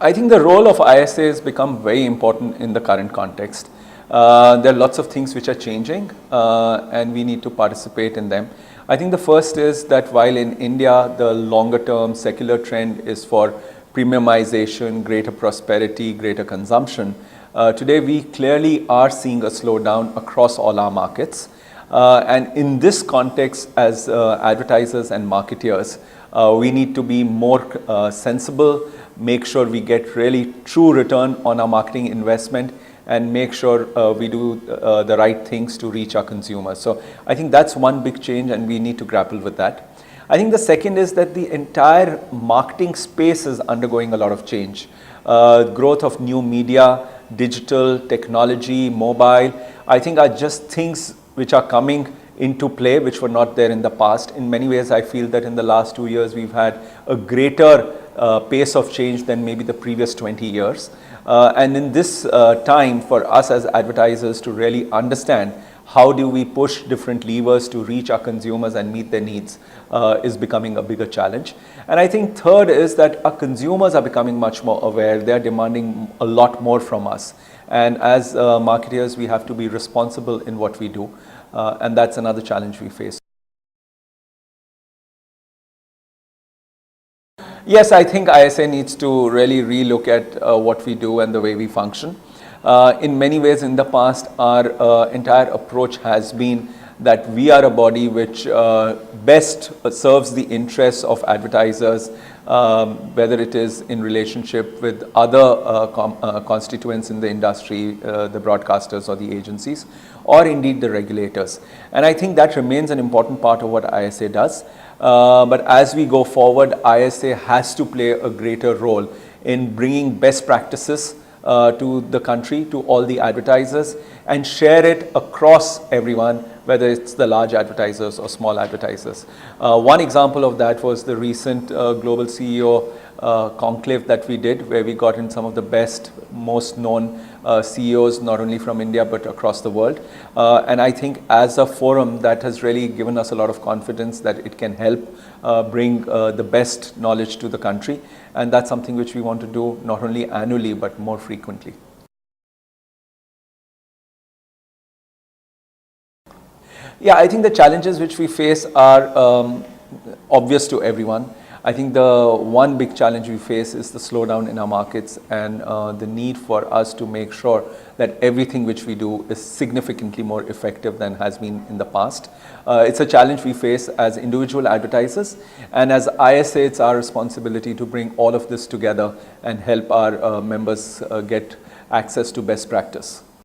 I think the role of ISA has become very important in the current context. There are lots of things which are changing and we need to participate in them. I think the first is that while in India the longer term secular trend is for premiumization, greater prosperity, greater consumption, today we clearly are seeing a slowdown across all our markets. And in this context, as advertisers and marketeers, we need to be more sensible, make sure we get really true return on our marketing investment, and make sure we do the right things to reach our consumers. So I think that's one big change and we need to grapple with that. I think the second is that the entire marketing space is undergoing a lot of change. Growth of new media, digital, technology, mobile, I think are just things which are coming into play which were not there in the past. In many ways I feel that in the last 2 years we've had a greater pace of change than maybe the previous 20 years. And in this time for us as advertisers to really understand how do we push different levers to reach our consumers and meet their needs is becoming a bigger challenge. And I think third is that our consumers are becoming much more aware. They are demanding a lot more from us. And as marketers, we have to be responsible in what we do. And that's another challenge we face. Yes, I think ISA needs to really relook at what we do and the way we function. In many ways in the past, our entire approach has been that we are a body which best serves the interests of advertisers, whether it is in relationship with other constituents in the industry, the broadcasters or the agencies, or indeed the regulators. And I think that remains an important part of what ISA does. But as we go forward, ISA has to play a greater role in bringing best practices to the country, to all the advertisers, and share it across everyone, whether it's the large advertisers or small advertisers. One example of that was the recent Global CEO conclave that we did, where we got in some of the best, most known CEOs, not only from India, but across the world. And I think as a forum, that has really given us a lot of confidence that it can help bring the best knowledge to the country. And that's something which we want to do not only annually, but more frequently. Yeah, I think the challenges which we face are obvious to everyone. I think the one big challenge we face is the slowdown in our markets and the need for us to make sure that everything which we do is significantly more effective than has been in the past. It's a challenge we face as individual advertisers, and as ISA, it's our responsibility to bring all of this together and help our members get access to best practice.